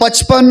55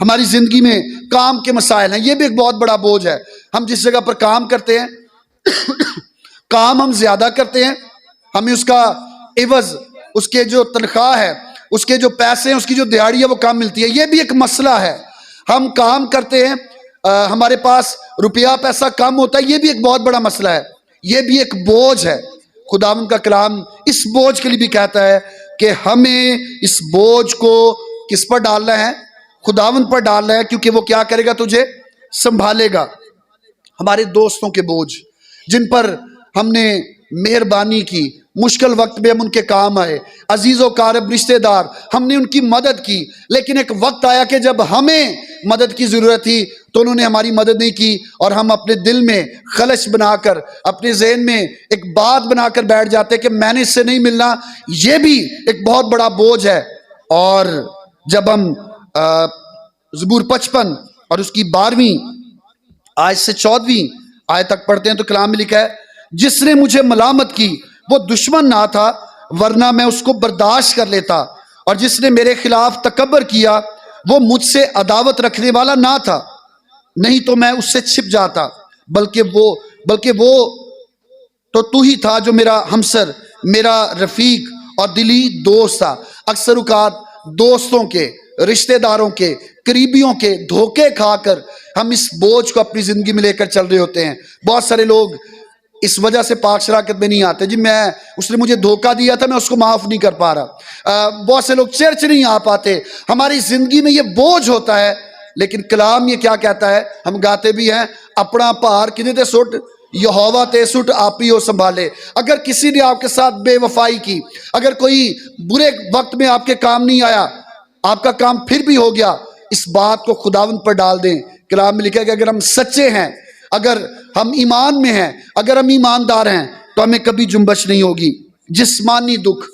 ہماری زندگی میں کام کے مسائل ہیں، یہ بھی ایک بہت بڑا بوجھ ہے۔ ہم جس جگہ پر کام کرتے ہیں کام ہم زیادہ کرتے ہیں، ہمیں اس کا عوض، اس کے جو تنخواہ ہے، اس کے جو پیسے ہیں، اس کی جو دیہاڑی ہے وہ کم ملتی ہے، یہ بھی ایک مسئلہ ہے۔ ہم کام کرتے ہیں، ہمارے پاس روپیہ پیسہ کم ہوتا ہے، یہ بھی ایک بہت بڑا مسئلہ ہے، یہ بھی ایک بوجھ ہے۔ خداوند کا کلام اس بوجھ کے لیے بھی کہتا ہے کہ ہمیں اس بوجھ کو کس پر ڈالنا ہے؟ خداوند پر ڈالنا ہے، کیونکہ وہ کیا کرے گا؟ تجھے سنبھالے گا۔ ہمارے دوستوں کے بوجھ جن پر ہم نے مہربانی کی، مشکل وقت میں ہم ان کے کام آئے، عزیز و قارب رشتہ دار، ہم نے ان کی مدد کی، لیکن ایک وقت آیا کہ جب ہمیں مدد کی ضرورت تھی تو انہوں نے ہماری مدد نہیں کی، اور ہم اپنے دل میں خلش بنا کر، اپنے ذہن میں ایک بات بنا کر بیٹھ جاتے کہ میں نے اس سے نہیں ملنا۔ یہ بھی ایک بہت بڑا بوجھ ہے۔ اور جب ہم زبور 55 اور اس کی 12ویں آیت سے 14ویں آیت تک پڑھتے ہیں تو کلام میں لکھا ہے، جس نے مجھے ملامت کی وہ دشمن نہ تھا، ورنہ میں اس کو برداشت کر لیتا، اور جس نے میرے خلاف تکبر کیا وہ مجھ سے عداوت رکھنے والا نہ تھا، نہیں تو میں اس سے چھپ جاتا، بلکہ وہ تو ہی تھا جو میرا ہمسر، میرا رفیق اور دلی دوست تھا۔ اکثر اوقات دوستوں کے، رشتہ داروں کے، قریبیوں کے دھوکے کھا کر ہم اس بوجھ کو اپنی زندگی میں لے کر چل رہے ہوتے ہیں۔ بہت سارے لوگ اس وجہ سے پاک شراکت میں نہیں آتے، اس نے مجھے دھوکہ دیا تھا، میں اس کو معاف نہیں کر پا رہا۔ بہت سے لوگ چرچ نہیں آ پاتے، ہماری زندگی میں یہ بوجھ ہوتا ہے۔ لیکن کلام یہ کیا کہتا ہے؟ ہم گاتے بھی ہیں، اپنا پار کدے تے سٹ، یہوہ تے سٹ آپ ہی ہو سنبھالے۔ اگر کسی نے آپ کے ساتھ بے وفائی کی، اگر کوئی برے وقت میں آپ کے کام نہیں آیا، آپ کا کام پھر بھی ہو گیا، اس بات کو خداوند پر ڈال دیں۔ کلام میں لکھا ہے کہ اگر ہم سچے ہیں، اگر ہم ایمان میں ہیں، اگر ہم ایماندار ہیں تو ہمیں کبھی جنبش نہیں ہوگی۔ جسمانی دکھ،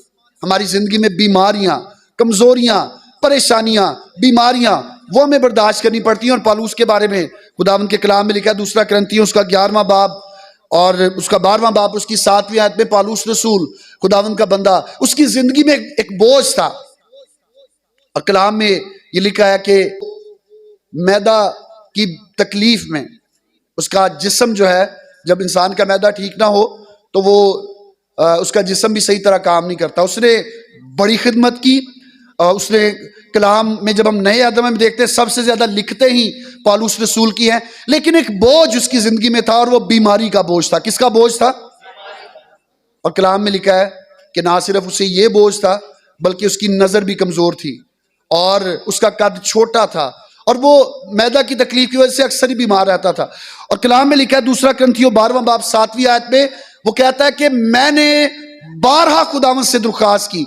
ہماری زندگی میں بیماریاں، کمزوریاں، پریشانیاں، بیماریاں، وہ ہمیں برداشت کرنی پڑتی ہیں۔ اور پالوس کے بارے میں خداوند کے کلام میں لکھا ہے، دوسرا کرنتھیوں اس کا 11واں باب اور اس کا 12واں باب، اس کی 7ویں آیت میں پالوس رسول، خداوند کا بندہ، اس کی زندگی میں ایک بوجھ تھا، اور کلام میں یہ لکھا ہے کہ معدہ کی تکلیف میں اس کا جسم جو ہے، جب انسان کا معدہ ٹھیک نہ ہو تو وہ اس کا جسم بھی صحیح طرح کام نہیں کرتا۔ اس نے بڑی خدمت کی، اس نے کلام میں جب ہم نئے آدم میں دیکھتے ہیں سب سے زیادہ لکھتے ہی پالوس رسول کی ہیں، لیکن ایک بوجھ اس کی زندگی میں تھا، اور وہ بیماری کا بوجھ تھا۔ کس کا بوجھ تھا؟ اور کلام میں لکھا ہے کہ نہ صرف اسے یہ بوجھ تھا بلکہ اس کی نظر بھی کمزور تھی، اور اس کا قد چھوٹا تھا، اور وہ معدہ کی تکلیف کی وجہ سے اکثر ہی بیمار رہتا تھا۔ اور کلام میں لکھا ہے دوسرا کرنتھیوں 12واں باب 7ویں آیت میں، وہ کہتا ہے کہ میں نے بارہا خداوند سے درخواست کی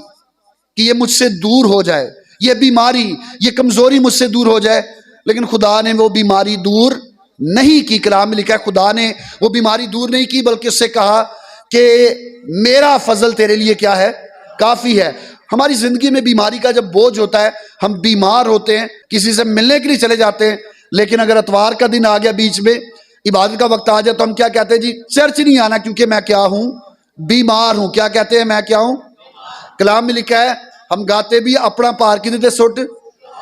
کہ یہ مجھ سے دور ہو جائے، یہ بیماری، یہ کمزوری مجھ سے دور ہو جائے، لیکن خدا نے وہ بیماری دور نہیں کی۔ کلام میں لکھا ہے خدا نے وہ بیماری دور نہیں کی، بلکہ اس سے کہا کہ میرا فضل تیرے لیے کیا ہے؟ کافی ہے۔ ہماری زندگی میں بیماری کا جب بوجھ ہوتا ہے، ہم بیمار ہوتے ہیں، کسی سے ملنے کے لیے چلے جاتے ہیں، لیکن اگر اتوار کا دن آ گیا، بیچ میں عبادت کا وقت آ جائے تو ہم کیا کہتے ہیں؟ جی چرچ نہیں آنا کیونکہ میں کیا ہوں؟ بیمار ہوں۔ کیا کہتے ہیں؟ میں کیا ہوں؟ کلام میں لکھا ہے، ہم گاتے بھی اپنا پار کدے تے سٹ۔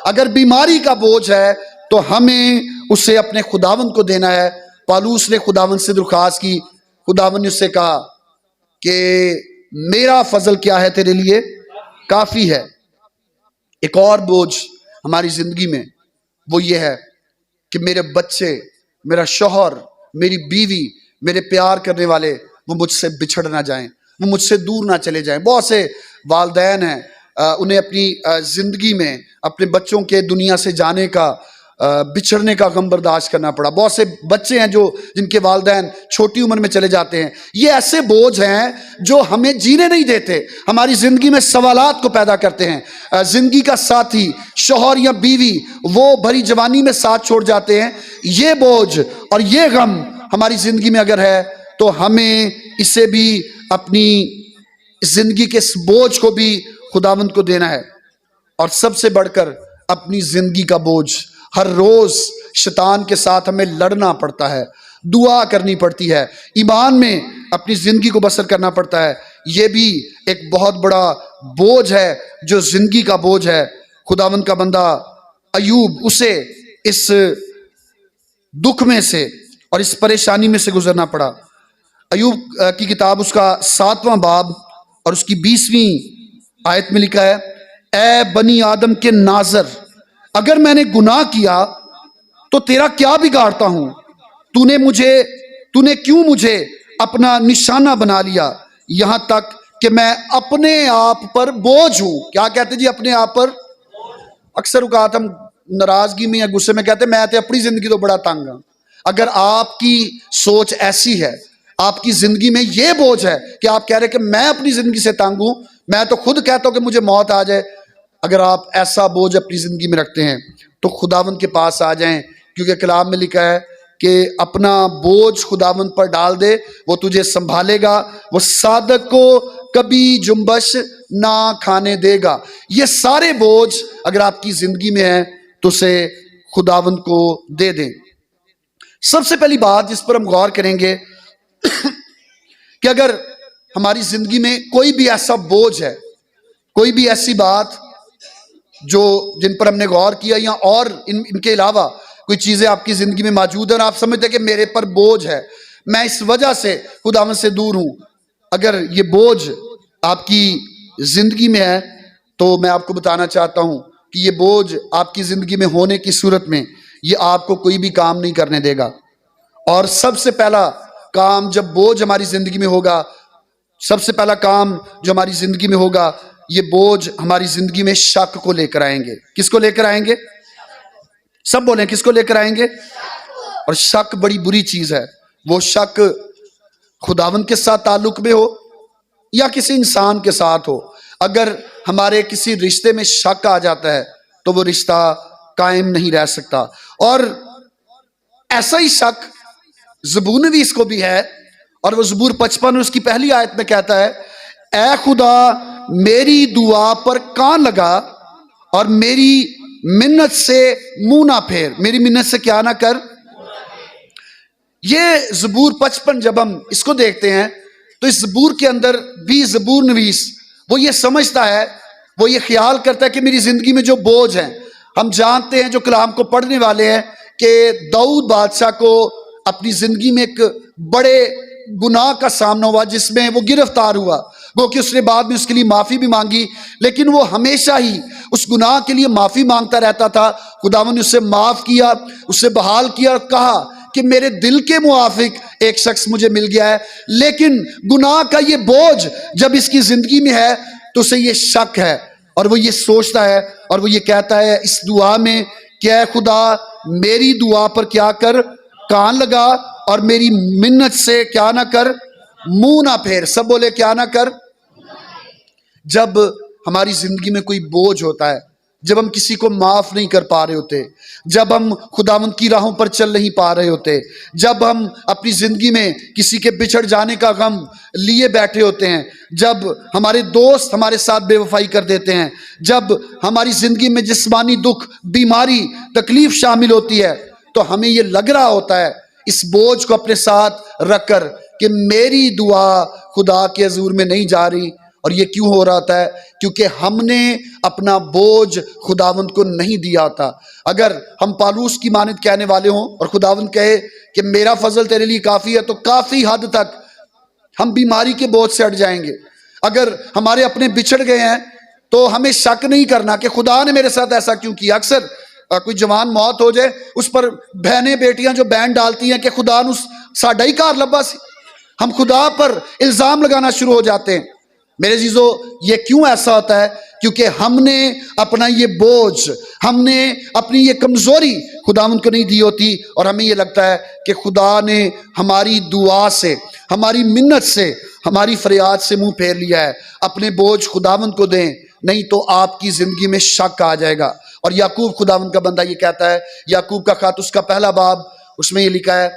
اگر بیماری کا بوجھ ہے تو ہمیں اسے اپنے خداوند کو دینا ہے۔ پالوس نے خداوند سے درخواست کی، خداوند نے اس سے کہا کہ میرا فضل کیا ہے تیرے لیے؟ کافی ہے۔ ایک اور بوجھ ہماری زندگی میں وہ یہ ہے کہ میرے بچے، میرا شوہر، میری بیوی، میرے پیار کرنے والے وہ مجھ سے بچھڑ نہ جائیں، وہ مجھ سے دور نہ چلے جائیں۔ بہت سے والدین ہیں، انہیں اپنی زندگی میں اپنے بچوں کے دنیا سے جانے کا، بچھڑنے کا غم برداشت کرنا پڑا۔ بہت سے بچے ہیں جن کے والدین چھوٹی عمر میں چلے جاتے ہیں۔ یہ ایسے بوجھ ہیں جو ہمیں جینے نہیں دیتے، ہماری زندگی میں سوالات کو پیدا کرتے ہیں۔ زندگی کا ساتھی، شوہر یا بیوی، وہ بھری جوانی میں ساتھ چھوڑ جاتے ہیں۔ یہ بوجھ اور یہ غم ہماری زندگی میں اگر ہے تو ہمیں اسے بھی، اپنی زندگی کے اس بوجھ کو بھی خداوند کو دینا ہے۔ اور سب سے بڑھ کر اپنی زندگی کا بوجھ، ہر روز شیطان کے ساتھ ہمیں لڑنا پڑتا ہے، دعا کرنی پڑتی ہے، ایمان میں اپنی زندگی کو بسر کرنا پڑتا ہے۔ یہ بھی ایک بہت بڑا بوجھ ہے جو زندگی کا بوجھ ہے۔ خداوند کا بندہ ایوب اسے اس دکھ میں سے اور اس پریشانی میں سے گزرنا پڑا۔ ایوب کی کتاب اس کا 7واں باب اور اس کی 20ویں آیت میں لکھا ہے، اے بنی آدم کے ناظر، اگر میں نے گناہ کیا تو تیرا کیا بگاڑتا ہوں؟ تو نے کیوں مجھے اپنا نشانہ بنا لیا، یہاں تک کہ میں اپنے آپ پر بوجھ ہوں۔ کیا کہتے جی؟ اپنے آپ پر۔ اکثر اوقات ہم ناراضگی میں یا غصے میں کہتے ہیں میں تے اپنی زندگی تو بڑا تنگ ہوں۔ اگر آپ کی سوچ ایسی ہے، آپ کی زندگی میں یہ بوجھ ہے کہ آپ کہہ رہے کہ میں اپنی زندگی سے تنگ ہوں، میں تو خود کہتا ہوں کہ مجھے موت آ جائے، اگر آپ ایسا بوجھ اپنی زندگی میں رکھتے ہیں تو خداوند کے پاس آ جائیں، کیونکہ کلام میں لکھا ہے کہ اپنا بوجھ خداوند پر ڈال دے، وہ تجھے سنبھالے گا، وہ صادق کو کبھی جنبش نہ کھانے دے گا۔ یہ سارے بوجھ اگر آپ کی زندگی میں ہیں تو اسے خداوند کو دے دیں۔ سب سے پہلی بات جس پر ہم غور کریں گے کہ اگر ہماری زندگی میں کوئی بھی ایسا بوجھ ہے، کوئی بھی ایسی بات جن پر ہم نے غور کیا یا اور ان کے علاوہ کوئی چیزیں آپ کی زندگی میں موجود ہیں اور آپ سمجھتے ہیں کہ میرے پر بوجھ ہے، میں اس وجہ سے خداوند سے دور ہوں، اگر یہ بوجھ آپ کی زندگی میں ہے تو میں آپ کو بتانا چاہتا ہوں کہ یہ بوجھ آپ کی زندگی میں ہونے کی صورت میں یہ آپ کو کوئی بھی کام نہیں کرنے دے گا۔ اور سب سے پہلا کام جب بوجھ ہماری زندگی میں ہوگا، سب سے پہلا کام جو ہماری زندگی میں ہوگا، یہ بوجھ ہماری زندگی میں شک کو لے کر آئیں گے۔ کس کو لے کر آئیں گے؟ سب بولیں، کس کو لے کر آئیں گے؟ اور شک بڑی بری چیز ہے۔ وہ شک خداوند کے ساتھ تعلق میں ہو یا کسی انسان کے ساتھ ہو، اگر ہمارے کسی رشتے میں شک آ جاتا ہے تو وہ رشتہ قائم نہیں رہ سکتا۔ اور ایسا ہی شک زبور نویس کو بھی ہے، اور وہ زبور 55 اس کی پہلی آیت میں کہتا ہے، اے خدا میری دعا پر کان لگا اور میری منت سے منہ نہ پھیر۔ میری منت سے کیا نہ کر؟ یہ زبور 55 جب ہم اس کو دیکھتے ہیں تو اس زبور کے اندر بھی زبور نویس وہ یہ سمجھتا ہے، وہ یہ خیال کرتا ہے کہ میری زندگی میں جو بوجھ ہیں، ہم جانتے ہیں جو کلام کو پڑھنے والے ہیں کہ داؤد بادشاہ کو اپنی زندگی میں ایک بڑے گناہ کا سامنا ہوا جس میں وہ گرفتار ہوا، گو کہ اس نے بعد میں اس کے لیے معافی بھی مانگی، لیکن وہ ہمیشہ ہی اس گناہ کے لیے معافی مانگتا رہتا تھا۔ خداوند نے اسے معاف کیا، اسے بحال کیا اور کہا کہ میرے دل کے موافق ایک شخص مجھے مل گیا ہے، لیکن گناہ کا یہ بوجھ جب اس کی زندگی میں ہے تو اسے یہ شک ہے اور وہ یہ سوچتا ہے اور وہ یہ کہتا ہے اس دعا میں کہ اے خدا میری دعا پر کیا کر؟ کان لگا اور میری منت سے کیا نہ کر؟ منہ نہ پھیر۔ سب بولے کیا نہ کر؟ جب ہماری زندگی میں کوئی بوجھ ہوتا ہے، جب ہم کسی کو معاف نہیں کر پا رہے ہوتے، جب ہم خداوند کی راہوں پر چل نہیں پا رہے ہوتے، جب ہم اپنی زندگی میں کسی کے بچھڑ جانے کا غم لیے بیٹھے ہوتے ہیں، جب ہمارے دوست ہمارے ساتھ بے وفائی کر دیتے ہیں، جب ہماری زندگی میں جسمانی دکھ، بیماری، تکلیف شامل ہوتی ہے، تو ہمیں یہ لگ رہا ہوتا ہے اس بوجھ کو اپنے ساتھ رکھ کر کہ میری دعا خدا کے حضور میں نہیں جا رہی۔ اور یہ کیوں ہو رہا ہوتا ہے؟ کیونکہ ہم نے اپنا بوجھ خداوند کو نہیں دیا ہوتا۔ اگر ہم پالوس کی مانند کہنے والے ہوں اور خداوند کہے کہ میرا فضل تیرے لیے کافی ہے، تو کافی حد تک ہم بیماری کے بوجھ سے ہٹ جائیں گے۔ اگر ہمارے اپنے بچھڑ گئے ہیں تو ہمیں شک نہیں کرنا کہ خدا نے میرے ساتھ ایسا کیوں کیا۔ اکثر کوئی جوان موت ہو جائے، اس پر بہنیں بیٹیاں جو بین ڈالتی ہیں کہ خدا نے ساڈا ہی کار لبا سی، ہم خدا پر الزام لگانا شروع ہو جاتے ہیں۔ میرے عزیزو، یہ کیوں ایسا ہوتا ہے؟ کیونکہ ہم نے اپنا یہ بوجھ، ہم نے اپنی یہ کمزوری خداوند کو نہیں دی ہوتی، اور ہمیں یہ لگتا ہے کہ خدا نے ہماری دعا سے، ہماری منت سے، ہماری فریاد سے منہ پھیر لیا ہے۔ اپنے بوجھ خداوند کو دیں، نہیں تو آپ کی زندگی میں شک آ جائے گا۔ اور یعقوب خداوند کا بندہ یہ کہتا ہے، یعقوب کا خط اس کا پہلا باب، اس میں یہ لکھا ہے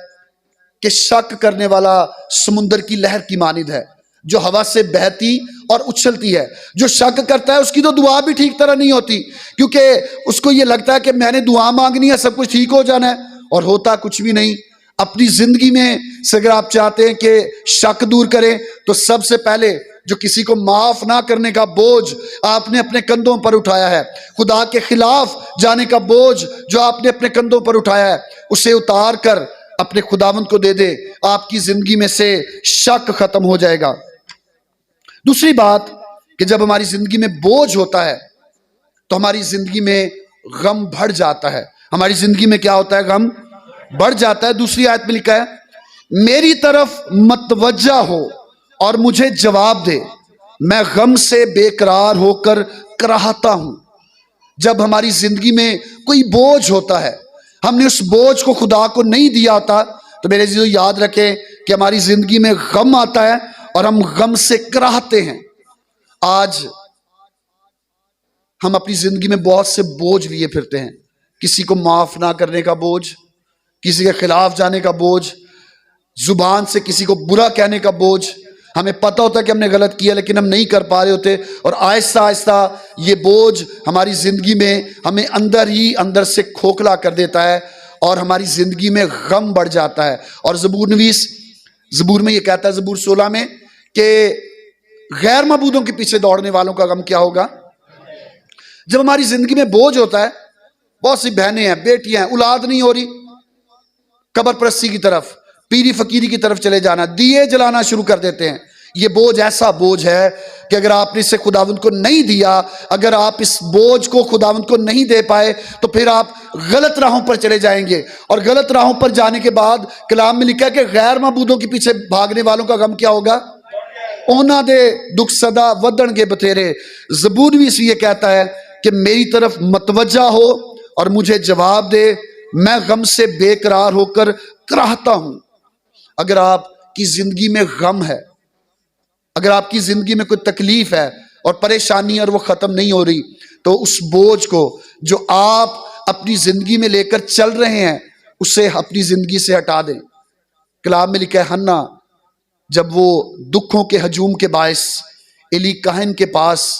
کہ شک کرنے والا سمندر کی لہر کی مانند ہے جو ہوا سے بہتی اور اچھلتی ہے۔ جو شک کرتا ہے اس کی تو دعا بھی ٹھیک طرح نہیں ہوتی، کیونکہ اس کو یہ لگتا ہے کہ میں نے دعا مانگنی ہے، سب کچھ ٹھیک ہو جانا ہے، اور ہوتا کچھ بھی نہیں۔ اپنی زندگی میں سے اگر آپ چاہتے ہیں کہ شک دور کریں تو سب سے پہلے جو کسی کو معاف نہ کرنے کا بوجھ آپ نے اپنے کندھوں پر اٹھایا ہے، خدا کے خلاف جانے کا بوجھ جو آپ نے اپنے کندھوں پر اٹھایا ہے، اسے اتار کر اپنے خداوند کو دے دے، آپ کی زندگی میں سے شک ختم ہو جائے گا۔ دوسری بات کہ جب ہماری زندگی میں بوجھ ہوتا ہے تو ہماری زندگی میں غم بڑھ جاتا ہے۔ ہماری زندگی میں کیا ہوتا ہے؟ غم بڑھ جاتا ہے۔ دوسری آیت میں لکھا ہے، میری طرف متوجہ ہو اور مجھے جواب دے، میں غم سے بے قرار ہو کر کراہتا ہوں۔ جب ہماری زندگی میں کوئی بوجھ ہوتا ہے، ہم نے اس بوجھ کو خدا کو نہیں دیا ہوتا، تو میرے عزیزو یاد رکھیں کہ ہماری زندگی میں غم آتا ہے اور ہم غم سے کراہتے ہیں۔ آج ہم اپنی زندگی میں بہت سے بوجھ لیے پھرتے ہیں، کسی کو معاف نہ کرنے کا بوجھ، کسی کے خلاف جانے کا بوجھ، زبان سے کسی کو برا کہنے کا بوجھ۔ ہمیں پتہ ہوتا ہے کہ ہم نے غلط کیا لیکن ہم نہیں کر پا رہے ہوتے، اور آہستہ آہستہ یہ بوجھ ہماری زندگی میں ہمیں اندر ہی اندر سے کھوکھلا کر دیتا ہے اور ہماری زندگی میں غم بڑھ جاتا ہے۔ اور زبور نویس زبور میں یہ کہتا ہے، زبور 16 میں، کہ غیر معبودوں کے پیچھے دوڑنے والوں کا غم کیا ہوگا؟ جب ہماری زندگی میں بوجھ ہوتا ہے، بہت سی بہنیں ہیں، بیٹیاں ہیں، اولاد نہیں ہو رہی، قبر پرستی کی طرف، پیری فقیری کی طرف چلے جانا، دیے جلانا شروع کر دیتے ہیں۔ یہ بوجھ ایسا بوجھ ہے کہ اگر آپ نے اسے خداوند کو نہیں دیا، اگر آپ اس بوجھ کو خداوند کو نہیں دے پائے، تو پھر آپ غلط راہوں پر چلے جائیں گے، اور غلط راہوں پر جانے کے بعد کلام میں لکھا ہے کہ غیر معبودوں کے پیچھے بھاگنے والوں کا غم کیا ہوگا؟ اونا دے دکھ صدا ودن کے بتھیرے۔ زبور بھی اسی یہ کہتا ہے کہ میری طرف متوجہ ہو اور مجھے جواب دے، میں غم سے بے قرار ہو کر کراہتا ہوں۔ اگر آپ کی زندگی میں غم ہے، اگر آپ کی زندگی میں کوئی تکلیف ہے اور پریشانی اور وہ ختم نہیں ہو رہی، تو اس بوجھ کو جو آپ اپنی زندگی میں لے کر چل رہے ہیں، اسے اپنی زندگی سے ہٹا دیں۔ کلام میں لکھا ہے، حنا جب وہ دکھوں کے ہجوم کے باعث ایلی کاہن کے پاس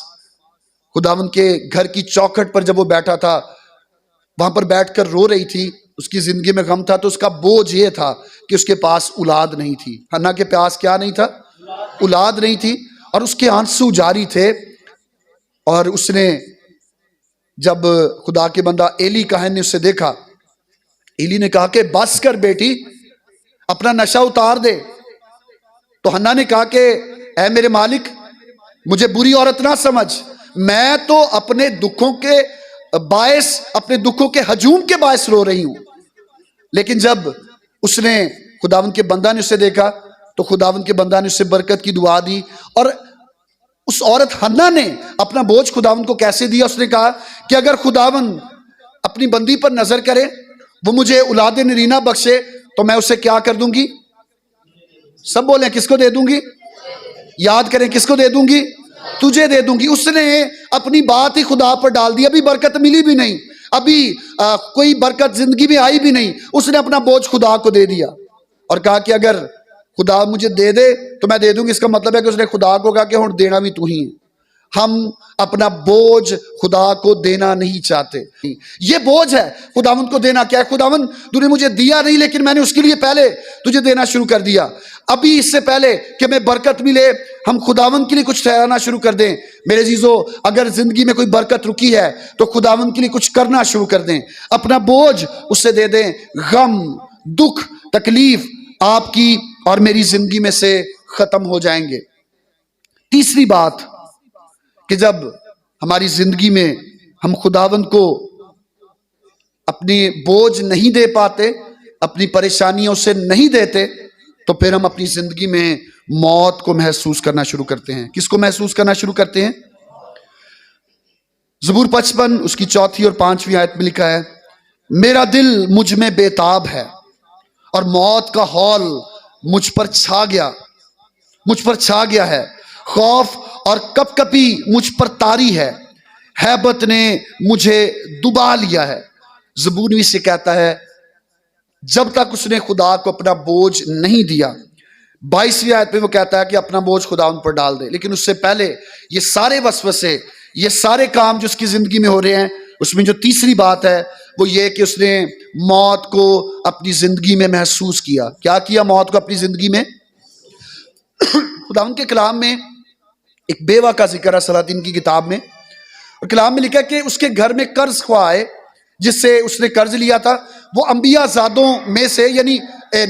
خداوند کے گھر کی چوکھٹ پر جب وہ بیٹھا تھا، وہاں پر بیٹھ کر رو رہی تھی، اس کی زندگی میں غم تھا، تو اس کا بوجھ یہ تھا کہ اس کے پاس اولاد نہیں تھی۔ حنا کے پاس کیا نہیں تھا؟ اولاد نہیں تھی، اور اس کے آنسو جاری تھے۔ اور اس نے جب خدا کے بندہ ایلی کاہن نے اسے دیکھا، ایلی نے کہا کہ بس کر بیٹی، اپنا نشہ اتار دے۔ تو حنا نے کہا کہ اے میرے مالک، مجھے بری عورت نہ سمجھ، میں تو اپنے دکھوں کے باعث، اپنے دکھوں کے ہجوم کے باعث رو رہی ہوں۔ لیکن جب اس نے خداوند کے بندہ نے اسے دیکھا، تو خداوند کے بندہ نے اسے برکت کی دعا دی، اور اس عورت حنا نے اپنا بوجھ خداوند کو کیسے دیا؟ اس نے کہا کہ اگر خداوند اپنی بندی پر نظر کرے، وہ مجھے اولاد نرینہ بخشے، تو میں اسے کیا کر دوں گی؟ سب بولیں، کس کو دے دوں گی؟ یاد کریں، کس کو دے دوں گی؟ تجھے دے دوں گی۔ اس نے اپنی بات ہی خدا پر ڈال دی، ابھی برکت ملی بھی نہیں، ابھی کوئی برکت زندگی میں آئی بھی نہیں، اس نے اپنا بوجھ خدا کو دے دیا اور کہا کہ اگر خدا مجھے دے دے تو میں دے دوں گی۔ اس کا مطلب ہے کہ اس نے خدا کو کہا کہ ہن دینا بھی تو ہی ہے۔ ہم اپنا بوجھ خدا کو دینا نہیں چاہتے۔ یہ بوجھ ہے خداوند کو دینا۔ کیا ہے؟ خداوند تو نے مجھے دیا نہیں، لیکن میں نے اس کے لیے پہلے تجھے دینا شروع کر دیا۔ ابھی اس سے پہلے کہ میں برکت ملے، ہم خداوند کے لیے کچھ ٹھہرانا شروع کر دیں۔ میرے عزیزو، اگر زندگی میں کوئی برکت رکی ہے تو خداوند کے لیے کچھ کرنا شروع کر دیں، اپنا بوجھ اس سے دے دیں۔ غم، دکھ، تکلیف آپ کی اور میری زندگی میں سے ختم ہو جائیں گے۔ تیسری بات کہ جب ہماری زندگی میں ہم خداوند کو اپنی بوجھ نہیں دے پاتے، اپنی پریشانیوں سے نہیں دیتے، تو پھر ہم اپنی زندگی میں موت کو محسوس کرنا شروع کرتے ہیں۔ کس کو محسوس کرنا شروع کرتے ہیں؟ زبور 55 اس کی 4 اور 5 آیت میں لکھا ہے، میرا دل مجھ میں بیتاب ہے اور موت کا ہول مجھ پر چھا گیا ہے، خوف اور کپ کپی مجھ پر طاری ہے، ہیبت نے مجھے دبا لیا ہے۔ زبور نویس سے کہتا ہے جب تک اس نے خدا کو اپنا بوجھ نہیں دیا، 22ویں آیت میں وہ کہتا ہے کہ اپنا بوجھ خدا ان پر ڈال دے، لیکن اس سے پہلے یہ سارے وسوسے، یہ سارے کام جو اس کی زندگی میں ہو رہے ہیں، اس میں جو تیسری بات ہے وہ یہ کہ اس نے موت کو اپنی زندگی میں محسوس کیا۔ کیا کیا موت کو اپنی زندگی میں؟ خداوند کے کلام میں ایک بیوہ کا ذکر ہے سلاطین کی کتاب میں، اور کلام میں لکھا ہے کہ اس کے گھر میں قرض خواہ آئے جس سے اس نے قرض لیا تھا. وہ انبیاء زادوں میں سے یعنی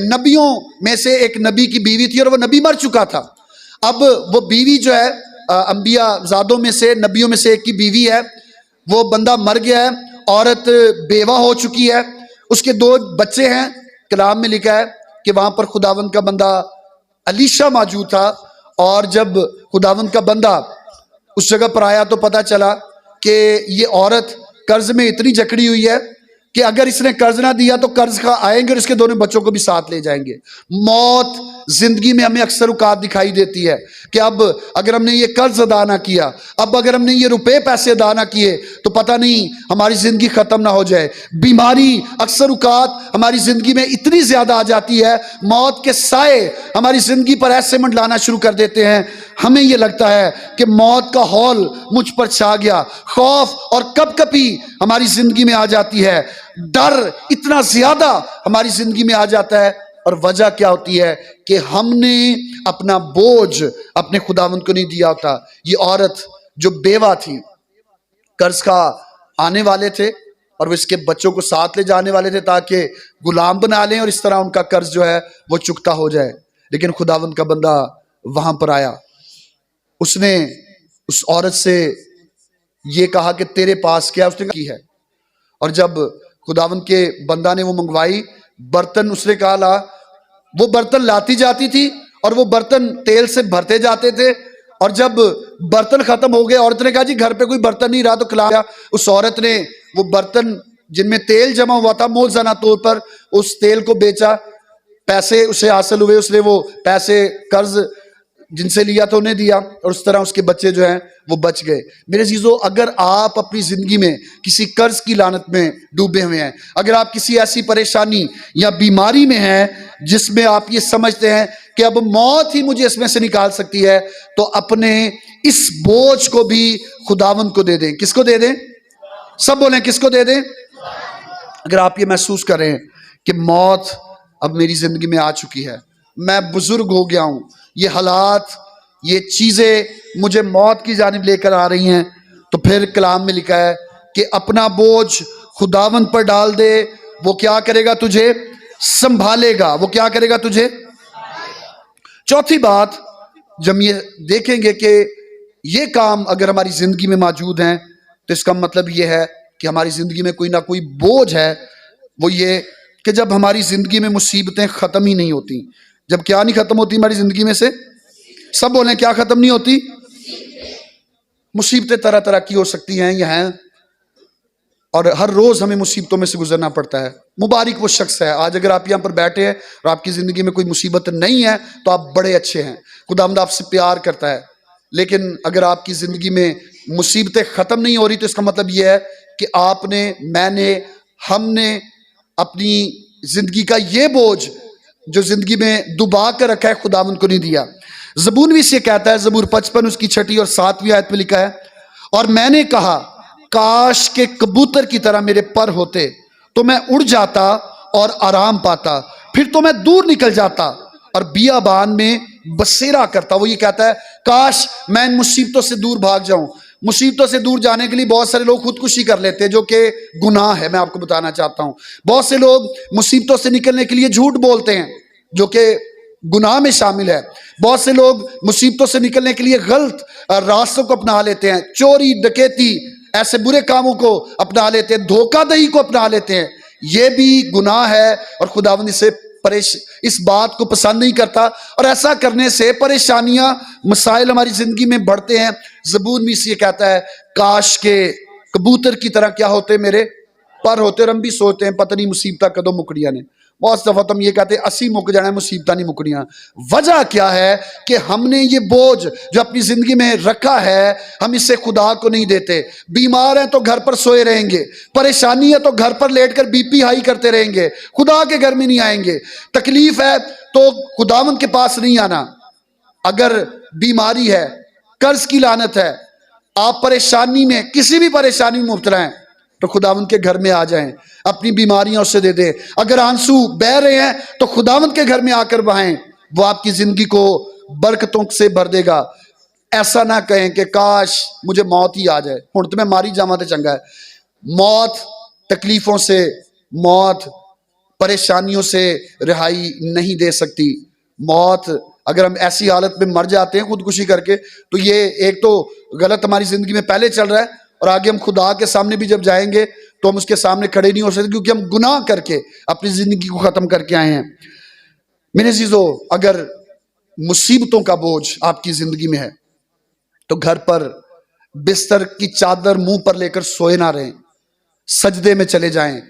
نبیوں میں سے ایک نبی کی بیوی تھی، اور وہ نبی مر چکا تھا. اب وہ بیوی جو ہے انبیاء زادوں میں سے نبیوں میں سے ایک کی بیوی ہے، وہ بندہ مر گیا ہے، عورت بیوہ ہو چکی ہے، اس کے 2 بچے ہیں. کلام میں لکھا ہے کہ وہاں پر خداوند کا بندہ علیشا موجود تھا، اور جب خداوند کا بندہ اس جگہ پر آیا تو پتا چلا کہ یہ عورت قرض میں اتنی جکڑی ہوئی ہے کہ اگر اس نے قرض نہ دیا تو قرض کا آئیں گے اور اس کے دونوں بچوں کو بھی ساتھ لے جائیں گے. موت زندگی میں ہمیں اکثر اوقات دکھائی دیتی ہے کہ اب اگر ہم نے یہ قرض ادا نہ کیا، اب اگر ہم نے یہ روپے پیسے ادا نہ کیے تو پتہ نہیں ہماری زندگی ختم نہ ہو جائے. بیماری اکثر اوقات ہماری زندگی میں اتنی زیادہ آ جاتی ہے، موت کے سائے ہماری زندگی پر ایسے منڈلانا شروع کر دیتے ہیں، ہمیں یہ لگتا ہے کہ موت کا ہول مجھ پر چھا گیا. خوف اور کپ کپی ہماری زندگی میں آ جاتی ہے، ڈر اتنا زیادہ ہماری زندگی میں آ جاتا ہے. اور وجہ کیا ہوتی ہے کہ ہم نے اپنا بوجھ اپنے خداوند کو نہیں دیا ہوتا. یہ عورت جو بیوہ تھی، قرض کا آنے والے تھے اور وہ اس کے بچوں کو ساتھ لے جانے والے تھے تاکہ غلام بنا لیں اور اس طرح ان کا قرض جو ہے وہ چکتا ہو جائے. لیکن خداوند کا بندہ وہاں پر آیا، اس نے اس عورت سے یہ کہا کہ تیرے پاس کیا؟ اس نے کی ہے. اور جب خداوند کے بندہ نے وہ منگوائی، برتن اس نے کہا لا، وہ برتن لاتی جاتی تھی اور وہ برتن تیل سے بھرتے جاتے تھے. اور جب برتن ختم ہو گئے، عورت نے کہا جی گھر پہ کوئی برتن نہیں رہا، تو کھلایا. اس عورت نے وہ برتن جن میں تیل جمع ہوا تھا موزانہ طور پر اس تیل کو بیچا، پیسے اسے حاصل ہوئے، اس نے وہ پیسے قرض جن سے لیا تھا انہیں دیا، اور اس طرح اس کے بچے جو ہیں وہ بچ گئے. میرے عزیزو، اگر آپ اپنی زندگی میں کسی قرض کی لعنت میں ڈوبے ہوئے ہیں، اگر آپ کسی ایسی پریشانی یا بیماری میں ہیں جس میں آپ یہ سمجھتے ہیں کہ اب موت ہی مجھے اس میں سے نکال سکتی ہے، تو اپنے اس بوجھ کو بھی خداوند کو دے دیں. کس کو دے دیں؟ سب بولیں کس کو دے دیں؟ اگر آپ یہ محسوس کر رہے ہیں کہ موت اب میری زندگی میں آ چکی ہے، میں بزرگ ہو گیا ہوں، یہ حالات یہ چیزیں مجھے موت کی جانب لے کر آ رہی ہیں، تو پھر کلام میں لکھا ہے کہ اپنا بوجھ خداوند پر ڈال دے، وہ کیا کرے گا؟ تجھے سنبھالے گا. وہ کیا کرے گا؟ تجھے. چوتھی بات جب یہ دیکھیں گے کہ یہ کام اگر ہماری زندگی میں موجود ہیں تو اس کا مطلب یہ ہے کہ ہماری زندگی میں کوئی نہ کوئی بوجھ ہے. وہ یہ کہ جب ہماری زندگی میں مصیبتیں ختم ہی نہیں ہوتی. جب کیا نہیں ختم ہوتی ہماری زندگی میں سے؟ سب بولیں کیا ختم نہیں ہوتی؟ مصیبتیں طرح طرح کی ہو سکتی ہیں، یہ ہیں، اور ہر روز ہمیں مصیبتوں میں سے گزرنا پڑتا ہے. مبارک وہ شخص ہے، آج اگر آپ یہاں پر بیٹھے ہیں اور آپ کی زندگی میں کوئی مصیبت نہیں ہے تو آپ بڑے اچھے ہیں، خداوند آپ سے پیار کرتا ہے. لیکن اگر آپ کی زندگی میں مصیبتیں ختم نہیں ہو رہی تو اس کا مطلب یہ ہے کہ آپ نے، میں نے، ہم نے اپنی زندگی کا یہ بوجھ جو زندگی میں دبا کر رکھا ہے خداوند کو نہیں دیا. زبور بھی سے کہتا ہے، زبور 55 اس کی 6 اور 7 آیت میں لکھا ہے، اور میں نے کہا کاش کے کبوتر کی طرح میرے پر ہوتے تو میں اڑ جاتا اور آرام پاتا، پھر تو میں دور نکل جاتا اور بیابان میں بسیرا کرتا. وہ یہ کہتا ہے کاش میں ان مصیبتوں سے دور بھاگ جاؤں. مصیبتوں سے دور جانے کے لیے بہت سارے لوگ خودکشی کر لیتے ہیں جو کہ گناہ ہے. میں آپ کو بتانا چاہتا ہوں بہت سے لوگ مصیبتوں سے نکلنے کے لیے جھوٹ بولتے ہیں جو کہ گناہ میں شامل ہے. بہت سے لوگ مصیبتوں سے نکلنے کے لیے غلط راستوں کو اپنا لیتے ہیں، چوری ڈکیتی ایسے برے کاموں کو اپنا لیتے ہیں، دھوکہ دہی کو اپنا لیتے ہیں. یہ بھی گناہ ہے اور خداوند اسے اس بات کو پسند نہیں کرتا، اور ایسا کرنے سے پریشانیاں مسائل ہماری زندگی میں بڑھتے ہیں. زبور میں سے یہ کہتا ہے کاش کے کبوتر کی طرح کیا ہوتے میرے پر ہوتے، رم بھی سوتے ہیں پتہ نہیں مصیبتہ کدو مکڑیاں نے. بہت دفعہ تم یہ کہتے ہیں اسی مک جانا ہے، مصیبتہ نہیں مکڑیاں. وجہ کیا ہے کہ ہم نے یہ بوجھ جو اپنی زندگی میں رکھا ہے ہم اسے خدا کو نہیں دیتے. بیمار ہیں تو گھر پر سوئے رہیں گے، پریشانی ہے تو گھر پر لیٹ کر بی پی ہائی کرتے رہیں گے، خدا کے گھر میں نہیں آئیں گے. تکلیف ہے تو خداوند کے پاس نہیں آنا. اگر بیماری ہے، قرض کی لعنت ہے، آپ پریشانی میں کسی بھی پریشانی میں مبتلا ہیں تو خداوند کے گھر میں آ جائیں، اپنی بیماریاں اسے دے دیں. اگر آنسو بہہ رہے ہیں تو خداوند کے گھر میں آ کر بہائیں، وہ آپ کی زندگی کو برکتوں سے بھر دے گا. ایسا نہ کہیں کہ کاش مجھے موت ہی آ جائے، ہن تو میں ماری جاواں تے چنگا ہے۔ موت تکلیفوں سے، موت پریشانیوں سے رہائی نہیں دے سکتی۔ موت اگر ہم ایسی حالت میں مر جاتے ہیں خودکشی کر کے، تو یہ ایک تو غلط ہماری زندگی میں پہلے چل رہا ہے، اور آگے ہم خدا کے سامنے بھی جب جائیں گے تو ہم اس کے سامنے کھڑے نہیں ہو سکتے، کیونکہ ہم گناہ کر کے اپنی زندگی کو ختم کر کے آئے ہیں۔ میرے عزیزو، اگر مصیبتوں کا بوجھ آپ کی زندگی میں ہے تو گھر پر بستر کی چادر منہ پر لے کر سوئے نہ رہیں، سجدے میں چلے جائیں،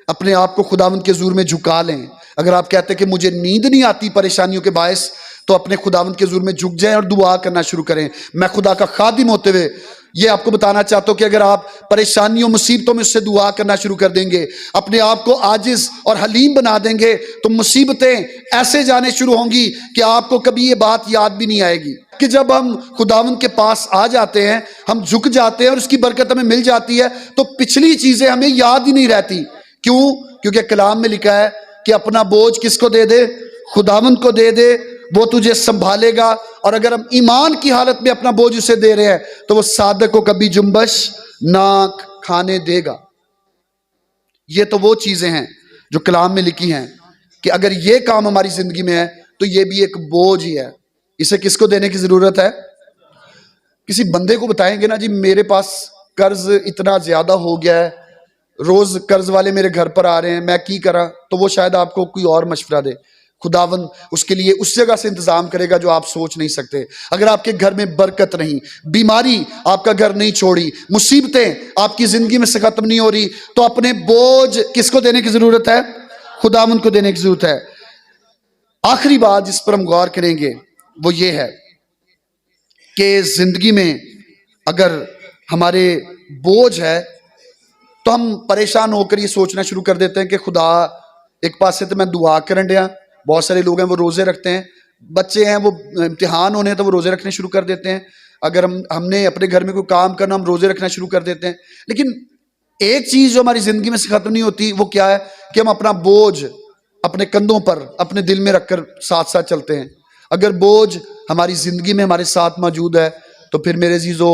اپنے آپ کو خداوند کے حضور میں جھکا لیں۔ اگر آپ کہتے ہیں کہ مجھے نیند نہیں آتی پریشانیوں کے باعث، تو اپنے خداوند کے حضور میں جھک جائیں اور دعا کرنا شروع کریں۔ میں خدا کا خادم ہوتے ہوئے یہ آپ کو بتانا چاہتا ہوں کہ اگر آپ پریشانیوں مصیبتوں میں اس سے دعا کرنا شروع کر دیں گے، اپنے آپ کو عاجز اور حلیم بنا دیں گے، تو مصیبتیں ایسے جانے شروع ہوں گی کہ آپ کو کبھی یہ بات یاد بھی نہیں آئے گی کہ جب ہم خداوند کے پاس آ جاتے ہیں، ہم جھک جاتے ہیں اور اس کی برکت ہمیں مل جاتی ہے، تو پچھلی چیزیں ہمیں یاد ہی نہیں رہتی۔ کیوں؟ کیونکہ کلام میں لکھا ہے کہ اپنا بوجھ کس کو دے دے؟ خداوند کو دے دے، وہ تجھے سنبھالے گا۔ اور اگر ہم ایمان کی حالت میں اپنا بوجھ اسے دے رہے ہیں تو وہ صادق کو کبھی جنبش نہ کھانے دے گا۔ یہ تو وہ چیزیں ہیں جو کلام میں لکھی ہیں کہ اگر یہ کام ہماری زندگی میں ہے تو یہ بھی ایک بوجھ ہی ہے۔ اسے کس کو دینے کی ضرورت ہے؟ کسی بندے کو بتائیں گے نا جی میرے پاس قرض اتنا زیادہ ہو گیا ہے، روز قرض والے میرے گھر پر آ رہے ہیں، میں کی کرا، تو وہ شاید آپ کو کوئی اور مشورہ دے۔ خداوند اس کے لیے اس جگہ سے انتظام کرے گا جو آپ سوچ نہیں سکتے۔ اگر آپ کے گھر میں برکت نہیں، بیماری آپ کا گھر نہیں چھوڑی، مصیبتیں آپ کی زندگی میں سے ختم نہیں ہو رہی، تو اپنے بوجھ کس کو دینے کی ضرورت ہے؟ خداوند کو دینے کی ضرورت ہے۔ آخری بات جس پر ہم غور کریں گے وہ یہ ہے کہ زندگی میں اگر ہمارے بوجھ ہے تو ہم پریشان ہو کر یہ سوچنا شروع کر دیتے ہیں کہ خدا ایک پاس سے تو میں دعا کرن ڈیا، بہت سارے لوگ ہیں وہ روزے رکھتے ہیں، بچے ہیں وہ امتحان ہونے ہیں تو وہ روزے رکھنے شروع کر دیتے ہیں، اگر ہم نے اپنے گھر میں کوئی کام کرنا ہم روزے رکھنا شروع کر دیتے ہیں۔ لیکن ایک چیز جو ہماری زندگی میں سے ختم نہیں ہوتی وہ کیا ہے کہ ہم اپنا بوجھ اپنے کندھوں پر اپنے دل میں رکھ کر ساتھ ساتھ چلتے ہیں۔ اگر بوجھ ہماری زندگی میں ہمارے ساتھ موجود ہے تو پھر میرے عزیزو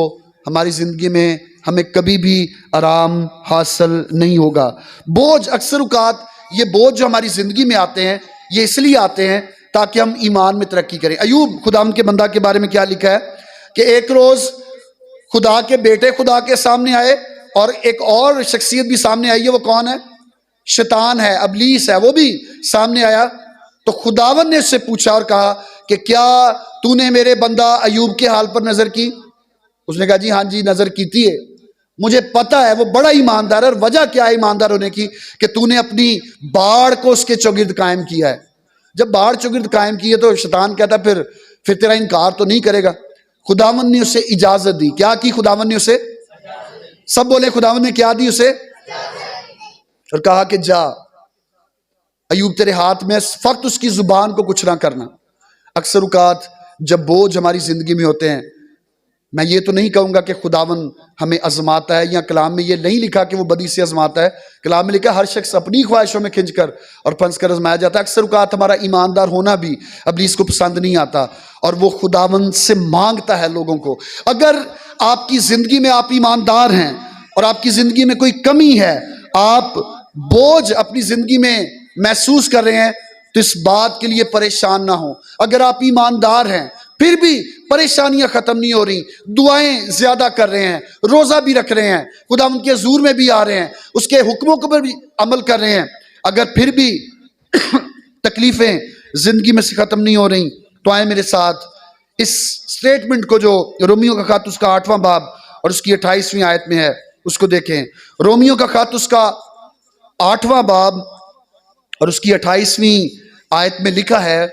ہماری زندگی میں ہمیں کبھی بھی آرام حاصل نہیں ہوگا۔ بوجھ اکثر اوقات یہ بوجھ جو ہماری زندگی میں آتے ہیں یہ اس لیے آتے ہیں تاکہ ہم ایمان میں ترقی کریں۔ ایوب خداوند کے بندہ کے بارے میں کیا لکھا ہے کہ ایک روز خدا کے بیٹے خدا کے سامنے آئے اور ایک اور شخصیت بھی سامنے آئی ہے، وہ کون ہے؟ شیطان ہے، ابلیس ہے، وہ بھی سامنے آیا۔ تو خداوند نے اس سے پوچھا اور کہا کہ کیا تو نے میرے بندہ ایوب کے حال پر نظر کی؟ اس نے کہا جی ہاں جی نظر کیتی ہے، مجھے پتا ہے وہ بڑا ایماندار ہے، اور وجہ کیا ہے ایماندار ہونے کی کہ تو نے اپنی باڑ کو اس کے چوگرد قائم کیا ہے۔ جب باڑ چوگرد قائم کی ہے تو شیطان کہتا ہے پھر تیرا انکار تو نہیں کرے گا۔ خداوند نے اسے اجازت دی۔ کیا کی خداوند نے اسے؟ سب بولے خداوند نے کیا دی اسے؟ اور کہا کہ جا ایوب تیرے ہاتھ میں، فقط اس کی زبان کو کچھ نہ کرنا۔ اکثر اوقات جب بوجھ ہماری زندگی میں ہوتے ہیں، میں یہ تو نہیں کہوں گا کہ خداوند ہمیں آزماتا ہے، یا کلام میں یہ نہیں لکھا کہ وہ بدی سے آزماتا ہے، کلام میں لکھا ہے ہر شخص اپنی خواہشوں میں کھنچ کر اور پھنس کر آزمایا جاتا ہے۔ اکثر اوقات ہمارا ایماندار ہونا بھی ابلیس کو پسند نہیں آتا اور وہ خداوند سے مانگتا ہے لوگوں کو۔ اگر آپ کی زندگی میں آپ ایماندار ہیں اور آپ کی زندگی میں کوئی کمی ہے، آپ بوجھ اپنی زندگی میں محسوس کر رہے ہیں، تو اس بات کے لیے پریشان نہ ہوں۔ اگر آپ ایماندار ہیں پھر بھی پریشانیاں ختم نہیں ہو رہی، دعائیں زیادہ کر رہے ہیں، روزہ بھی رکھ رہے ہیں، خداوند کے حضور میں بھی آ رہے ہیں، اس کے حکموں پر بھی عمل کر رہے ہیں، اگر پھر بھی تکلیفیں زندگی میں سے ختم نہیں ہو رہی، تو آئیں میرے ساتھ اس سٹیٹمنٹ کو جو رومیو کا خط اس کا 8واں باب اور اس کی 28ویں آیت میں ہے اس کو دیکھیں۔ رومیو کا خط اس کا 8واں باب اور اس کی 28ویں آیت میں لکھا ہے،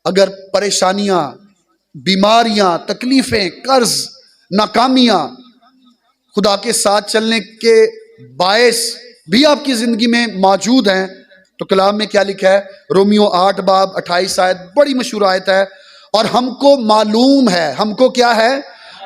اگر پریشانیاں، بیماریاں، تکلیفیں، قرض، ناکامیاں خدا کے ساتھ چلنے کے باعث بھی آپ کی زندگی میں موجود ہیں، تو کلام میں کیا لکھا ہے؟ رومیو 8 باب 28 آیت بڑی مشہور آیت ہے، اور ہم کو معلوم ہے، ہم کو کیا ہے؟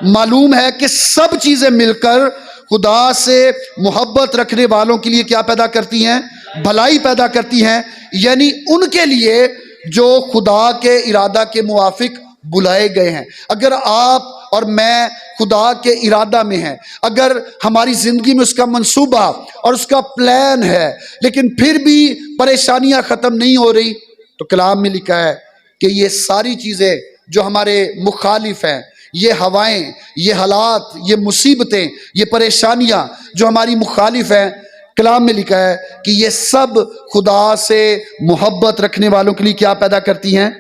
معلوم ہے کہ سب چیزیں مل کر خدا سے محبت رکھنے والوں کے لیے کیا پیدا کرتی ہیں؟ بھلائی پیدا کرتی ہیں، یعنی ان کے لیے جو خدا کے ارادہ کے موافق بلائے گئے ہیں. اگر آپ اور میں خدا کے ارادہ میں ہیں، اگر ہماری زندگی میں اس کا منصوبہ اور اس کا پلان ہے، لیکن پھر بھی پریشانیاں ختم نہیں ہو رہی، تو کلام میں لکھا ہے کہ یہ ساری چیزیں جو ہمارے مخالف ہیں، یہ ہوائیں، یہ حالات، یہ مصیبتیں، یہ پریشانیاں جو ہماری مخالف ہیں، کلام میں لکھا ہے کہ یہ سب خدا سے محبت رکھنے والوں کے لیے کیا پیدا کرتی ہیں؟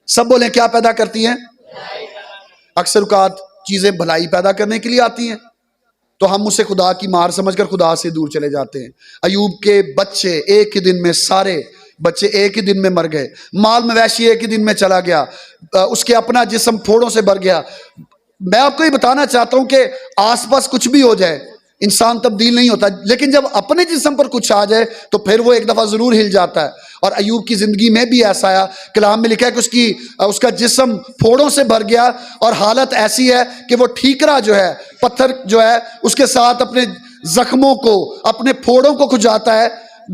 سب بولیں کیا پیدا کرتی ہیں؟ اکثر اوقات چیزیں بھلائی پیدا کرنے کے لیے آتی ہیں، تو ہم اسے خدا کی مار سمجھ کر خدا سے دور چلے جاتے ہیں. ایوب کے بچے ایک ہی دن میں، سارے بچے ایک ہی دن میں مر گئے. مال مویشی ایک ہی دن میں چلا گیا. اس کے اپنا جسم پھوڑوں سے بھر گیا. میں آپ کو یہ بتانا چاہتا ہوں کہ آس پاس کچھ بھی ہو جائے انسان تبدیل نہیں ہوتا، لیکن جب اپنے جسم پر کچھ آ جائے تو پھر وہ ایک دفعہ ضرور ہل جاتا ہے. اور ایوب کی زندگی میں بھی ایسا آیا. کلام میں لکھا ہے کہ اس کا جسم پھوڑوں سے بھر گیا، اور حالت ایسی ہے کہ وہ ٹھیکرا جو ہے، پتھر جو ہے، اس کے ساتھ اپنے زخموں کو، اپنے پھوڑوں کو کھجاتا ہے.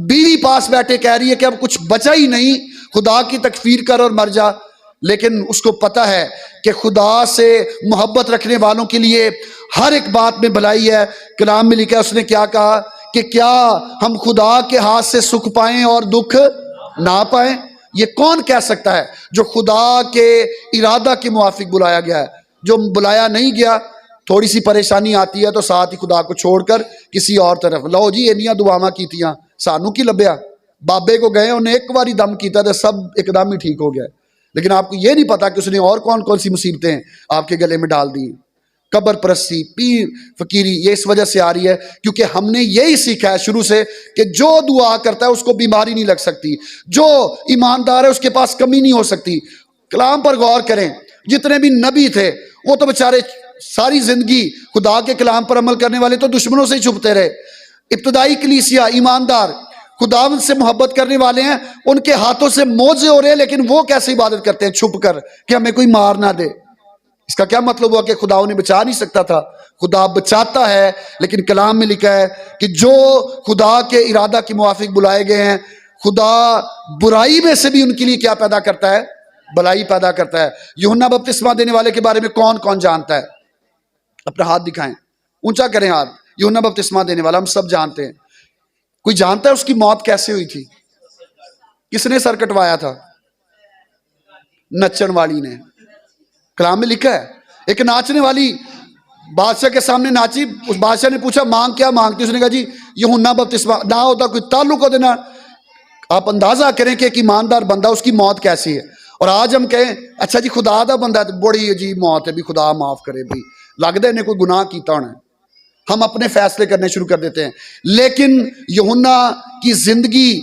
بیوی پاس بیٹھے کہہ رہی ہے کہ اب کچھ بچا ہی نہیں، خدا کی تکفیر کر اور مر جا. لیکن اس کو پتا ہے کہ خدا سے محبت رکھنے والوں کے لیے ہر ایک بات میں بھلائی ہے. کلام میں لکھا ہے، اس نے کیا کہا کہ کیا ہم خدا کے ہاتھ سے سکھ پائیں اور دکھ نہ پائیں؟ یہ کون کہہ سکتا ہے؟ جو خدا کے ارادہ کے موافق بلایا گیا ہے. جو بلایا نہیں گیا، تھوڑی سی پریشانی آتی ہے تو ساتھ ہی خدا کو چھوڑ کر کسی اور طرف، لو جی اینیاں دعاواں کیتیاں سانو کی لبیا، بابے کو گئے انہیں ایک باری دم کیتا تھا، سب ایک دم ہی ٹھیک ہو گیا. لیکن آپ کو یہ نہیں پتا کہ اس نے اور کون کون سی مصیبتیں آپ کے گلے میں ڈال دی. قبر پرستی، پیر فقیری، یہ اس وجہ سے آ رہی ہے کیونکہ ہم نے یہی سیکھا ہے شروع سے کہ جو دعا کرتا ہے اس کو بیماری نہیں لگ سکتی، جو ایماندار ہے اس کے پاس کمی نہیں ہو سکتی. کلام پر غور کریں، جتنے بھی نبی تھے وہ تو بےچارے ساری زندگی خدا کے کلام پر عمل کرنے والے تو دشمنوں سے ہی چھپتے رہے. ابتدائی کلیسیا ایماندار خداوند سے محبت کرنے والے ہیں، ان کے ہاتھوں سے موجے ہو رہے ہیں، لیکن وہ کیسے عبادت کرتے ہیں؟ چھپ کر کہ ہمیں کوئی مار نہ دے. اس کا کیا مطلب ہوا کہ خدا انہیں بچا نہیں سکتا تھا؟ خدا بچاتا ہے، لیکن کلام میں لکھا ہے کہ جو خدا کے ارادہ کے موافق بلائے گئے ہیں، خدا برائی میں سے بھی ان کے لیے کیا پیدا کرتا ہے؟ بھلائی پیدا کرتا ہے. یوحنا بپتسمہ دینے والے کے بارے میں کون کون جانتا ہے؟ اپنا ہاتھ دکھائیں، اونچا کریں ہاتھ. یوحنا بپتسمہ دینے والا ہم سب جانتے ہیں. کوئی جانتا ہے اس کی موت کیسے ہوئی تھی؟ کس نے سر کٹوایا تھا؟ نچن والی نے. کلام میں لکھا ہے ایک ناچنے والی بادشاہ کے سامنے ناچی. اس بادشاہ نے پوچھا مانگ کیا مانگتی؟ اس نے کہا جی یوحنا بپتسمہ. نہ ہوتا کوئی تعلق ہو دینا. آپ اندازہ کریں کہ ایک ایماندار بندہ اس کی موت کیسی ہے. اور آج ہم کہیں اچھا جی خدا دا بندہ ہے تو بڑی عجیب موت ہے، بھی خدا معاف کرے، بھی لگتا ہے انہیں کوئی گناہ کیتا ہونا ہے. ہم اپنے فیصلے کرنے شروع کر دیتے ہیں. لیکن یوحنا کی زندگی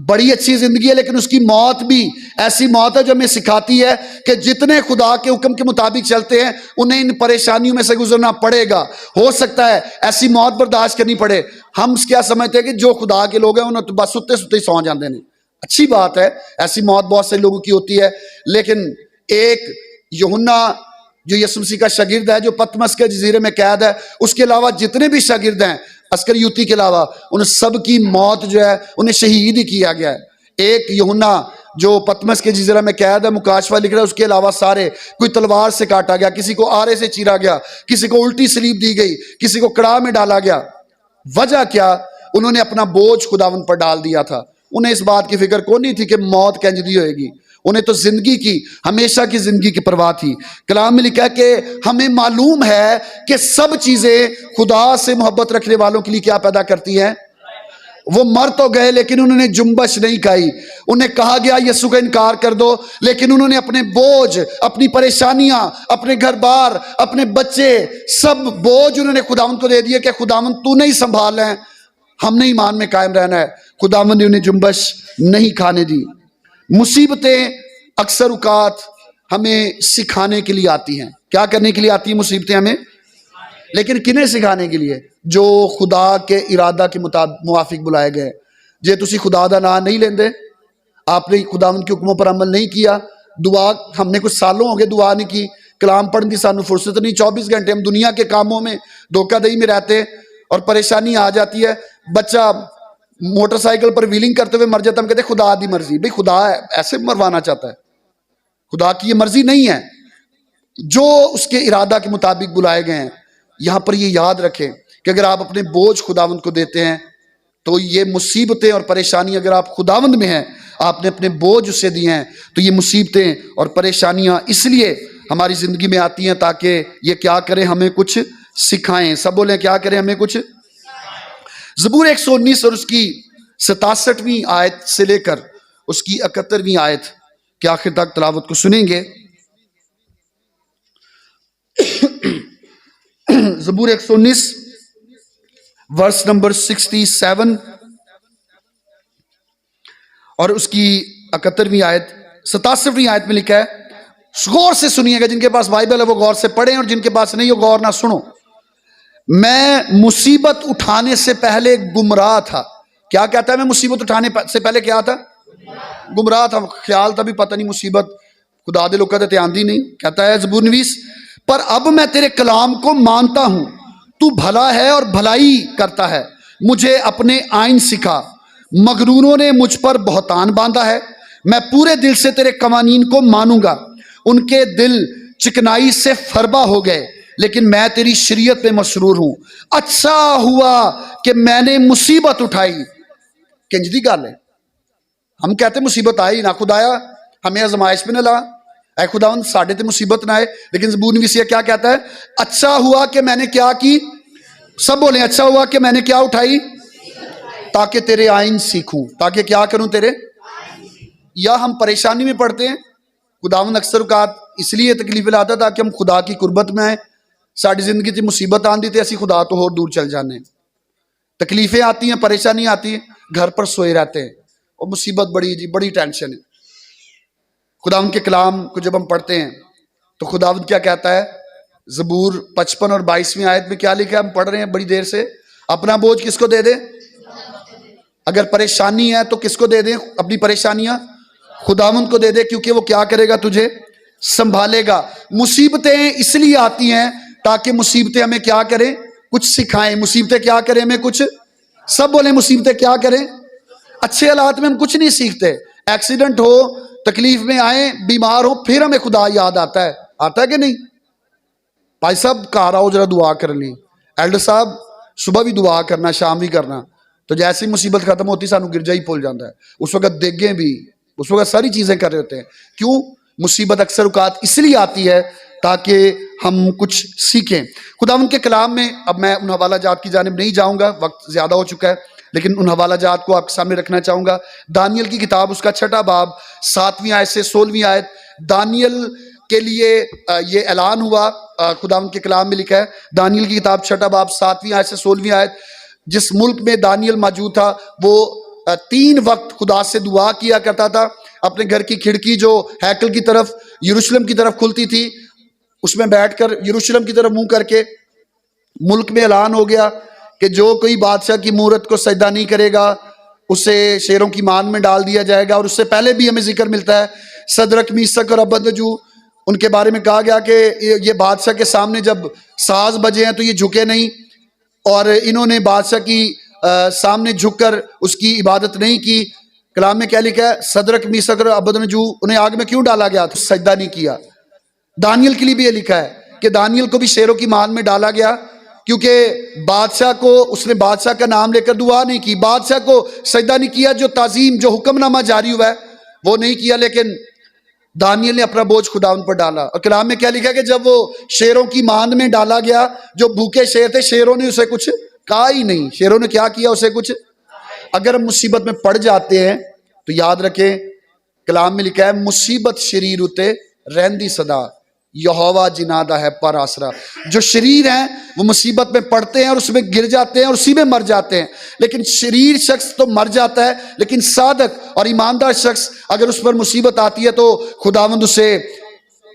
بڑی اچھی زندگی ہے، لیکن اس کی موت بھی ایسی موت ہے جو ہمیں سکھاتی ہے کہ جتنے خدا کے حکم کے مطابق چلتے ہیں انہیں ان پریشانیوں میں سے گزرنا پڑے گا. ہو سکتا ہے ایسی موت برداشت کرنی پڑے. ہم کیا سمجھتے ہیں کہ جو خدا کے لوگ ہیں انہیں تو بس ستے ستے ہی سو جاندے ہیں. اچھی بات ہے، ایسی موت بہت سے لوگوں کی ہوتی ہے، لیکن ایک یوحنا جو یسوع مسیح کا شاگرد ہے، جو پتمس کے جزیرے میں قید ہے، اس کے علاوہ جتنے بھی شاگرد ہیں عسکریوتی کے علاوہ، ان سب کی موت جو ہے انہیں شہید ہی کیا گیا ہے. ایک یوحنا جو پتمس کے جزیرہ میں قید ہے، مکاشفہ لکھ رہا ہے، اس کے علاوہ سارے کوئی تلوار سے کاٹا گیا، کسی کو آرے سے چیرا گیا، کسی کو الٹی سلیب دی گئی، کسی کو کڑاہ میں ڈالا گیا. وجہ کیا؟ انہوں نے اپنا بوجھ خداوند پر ڈال دیا تھا. انہیں اس بات کی فکر کون نہیں تھی کہ موت کنجدی ہوئے گی. انہیں تو زندگی کی، ہمیشہ کی زندگی کی پرواہ تھی. کلام میں لکھا ہے کہ ہمیں معلوم ہے کہ سب چیزیں خدا سے محبت رکھنے والوں کے لیے کیا پیدا کرتی ہیں؟ وہ مر تو گئے لیکن انہوں نے جنبش نہیں کھائی. انہیں کہا گیا یسوع کا انکار کر دو، لیکن انہوں نے اپنے بوجھ، اپنی پریشانیاں، اپنے گھر بار، اپنے بچے، سب بوجھ انہوں نے خداوند کو دے دیے کہ خداوند تو نہیں سنبھال لیں، ہم نے ایمان میں قائم رہنا ہے. خداوند نے انہیں جنبش نہیں کھانے دی. مصیبتیں اکثر اوقات ہمیں سکھانے کے لیے آتی ہیں. کیا کرنے کے لیے آتی ہیں مصیبتیں ہمیں؟ لیکن کنہیں سکھانے کے لیے؟ جو خدا کے ارادہ کے موافق بلائے گئے. جے تسی خدا دا نام نہیں لیندے، آپ نے خداوند کے حکموں پر عمل نہیں کیا، دعا ہم نے کچھ سالوں ہو گئے دعا نہیں کی، کلام پڑھنے کی سانو فرصت نہیں، 24 گھنٹے ہم دنیا کے کاموں میں دھوکہ دہی میں رہتے ہیں اور پریشانی آ جاتی ہے. بچہ موٹر سائیکل پر ویلنگ کرتے ہوئے مر جاتا، ہم کہتے ہیں خدا دی مرضی. بھئی خدا ایسے مروانا چاہتا ہے؟ خدا کی یہ مرضی نہیں ہے، جو اس کے ارادہ کے مطابق بلائے گئے ہیں۔ یہاں پر یہ یاد رکھیں کہ اگر آپ اپنے بوجھ خداوند کو دیتے ہیں تو یہ مصیبتیں اور پریشانی، اگر آپ خداوند میں ہیں، آپ نے اپنے بوجھ اسے دیے ہیں، تو یہ مصیبتیں اور پریشانیاں اس لیے ہماری زندگی میں آتی ہیں تاکہ یہ کیا کریں، ہمیں کچھ سکھائیں۔ سب بولیں کیا کریں، ہمیں کچھ۔ زبور 119 اور اس کی 67ویں آیت سے لے کر اس کی 71ویں آیت کے آخر تک تلاوت کو سنیں گے۔ زبور 119 ورس نمبر 67 اور اس کی 71ویں آیت، 87ویں آیت میں لکھا ہے، غور سے سنیے گا، جن کے پاس بائبل ہے وہ غور سے پڑھیں، اور جن کے پاس نہیں وہ غور نہ سنو۔ میں مصیبت اٹھانے سے پہلے گمراہ تھا۔ کیا کہتا ہے؟ میں مصیبت اٹھانے سے پہلے کیا تھا؟ گمراہ تھا، خیال تھا بھی پتہ نہیں مصیبت خدا دے لوگ تے آندی نہیں۔ کہتا ہے زبور نویس، پر اب میں تیرے کلام کو مانتا ہوں، تو بھلا ہے اور بھلائی کرتا ہے، مجھے اپنے آئین سکھا۔ مغروروں نے مجھ پر بہتان باندھا ہے، میں پورے دل سے تیرے قوانین کو مانوں گا۔ ان کے دل چکنائی سے فربا ہو گئے، لیکن میں تیری شریعت پہ مسرور ہوں۔ اچھا ہوا کہ میں نے مصیبت اٹھائی۔ کنجدی گل ہے، ہم کہتے مصیبت آئی نہ، خدایا ہمیں آزمائش میں نہ لا، اے خداوند ساڑھے تے مصیبت نہ آئے۔ لیکن زبور نویسیہ کیا کہتا ہے؟ اچھا ہوا کہ میں نے کیا کی؟ سب بولیں اچھا ہوا کہ میں نے کیا اٹھائی؟ تاکہ تیرے آئین سیکھوں۔ تاکہ کیا کروں؟ تیرے۔ یا ہم پریشانی میں پڑتے ہیں، خداوند اکثر اوقات اس لیے تکلیف لاتا تاکہ ہم خدا کی قربت میں آئیں۔ ساری زندگی تے مصیبت آن دی تے اسی خدا تو اور دور چل جانے، تکلیفیں آتی ہیں، پریشانی آتی ہے، گھر پر سوئے رہتے ہیں، اور مصیبت بڑی ٹینشن ہے۔ خداوند کے کلام کو جب ہم پڑھتے ہیں تو خداوند کیا کہتا ہے؟ زبور 55 اور 22ویں آیت میں کیا لکھا ہے؟ ہم پڑھ رہے ہیں بڑی دیر سے، اپنا بوجھ کس کو دے دیں؟ اگر پریشانی ہے تو کس کو دے دیں اپنی پریشانیاں؟ خداوند کو دے دے، کیونکہ وہ کیا کرے گا؟ تجھے سنبھالے گا۔ مصیبتیں اس لیے آتی ہیں تاکہ مصیبتیں ہمیں کیا کریں؟ کچھ سکھائیں۔ مصیبتیں کیا کریں؟ ہمیں کچھ۔ سب بولیں مصیبتیں کیا کریں؟ اچھے حالات میں ہم کچھ نہیں سیکھتے، ایکسیڈنٹ ہو، تکلیف میں آئیں، بیمار ہو، پھر ہمیں خدا یاد آتا ہے کہ نہیں؟ بھائی صاحب گھر آؤ ذرا دعا کرنی، ایلڈر صاحب صبح بھی دعا کرنا، شام بھی کرنا۔ تو جیسے ہی مصیبت ختم ہوتی سانو گرجا ہی بھول جاتا ہے، اس وقت دیگیں بھی، اس وقت ساری چیزیں کر رہے ہوتے ہیں۔ کیوں؟ مصیبت اکثر اوقات اس لیے آتی ہے تاکہ ہم کچھ سیکھیں۔ خداوند کے کلام میں اب میں ان حوالہ جات کی جانب نہیں جاؤں گا، وقت زیادہ ہو چکا ہے، لیکن ان حوالہ جات کو آپ کے سامنے رکھنا چاہوں گا۔ دانیل کی کتاب اس کا 6 باب 7ویں آیت سے 16ویں آیت، دانیل کے لیے یہ اعلان ہوا، خداوند کے کلام میں لکھا ہے، دانیل کی کتاب 6 باب 7ویں آیت سے 16ویں آیت، جس ملک میں دانیل موجود تھا وہ 3 وقت خدا سے دعا کیا کرتا تھا۔ اپنے گھر کی کھڑکی جو ہیکل کی طرف، یروشلم کی طرف کھلتی تھی، اس میں بیٹھ کر یروشلم کی طرف منہ کر کے ملک میں اعلان ہو گیا کہ جو کوئی بادشاہ کی مورت کو سجدہ نہیں کرے گا اسے شیروں کی مان میں ڈال دیا جائے گا۔ اور اس سے پہلے بھی ہمیں ذکر ملتا ہے، صدرک میثق اور عبدنجو، ان کے بارے میں کہا گیا کہ یہ بادشاہ کے سامنے جب ساز بجے ہیں تو یہ جھکے نہیں، اور انہوں نے بادشاہ کی سامنے جھک کر اس کی عبادت نہیں کی۔ کلام میں کیا لکھا ہے؟ صدرک میثق اور عبدنجو انہیں آگ میں کیوں ڈالا گیا؟ تو سجدہ نہیں کیا۔ دانیل کے لیے بھی یہ لکھا ہے کہ دانیل کو بھی شیروں کی مان میں ڈالا گیا، کیونکہ بادشاہ کو، اس نے بادشاہ کا نام لے کر دعا نہیں کی، بادشاہ کو سجدہ نہیں کیا، جو تعظیم، جو حکم نامہ جاری ہوا ہے وہ نہیں کیا، لیکن دانیل نے اپنا بوجھ خداوند پر ڈالا۔ اور کلام میں کیا لکھا ہے کہ جب وہ شیروں کی مان میں ڈالا گیا، جو بھوکے شیر تھے، شیروں نے اسے کچھ کہا ہی نہیں۔ شیروں نے کیا کیا؟ اسے کچھ۔ اگر ہم مصیبت میں پڑ جاتے ہیں تو یاد رکھیں، کلام میں لکھا ہے مصیبت شریر اتے رہندی صدا، یہوہ جنادہ ہے پر آسرا۔ جو شریر ہیں وہ مصیبت میں پڑتے ہیں اور اس میں گر جاتے ہیں اور اسی میں مر جاتے ہیں، لیکن شریر شخص تو مر جاتا ہے، لیکن صادق اور ایماندار شخص اگر اس پر مصیبت آتی ہے تو خداوند اسے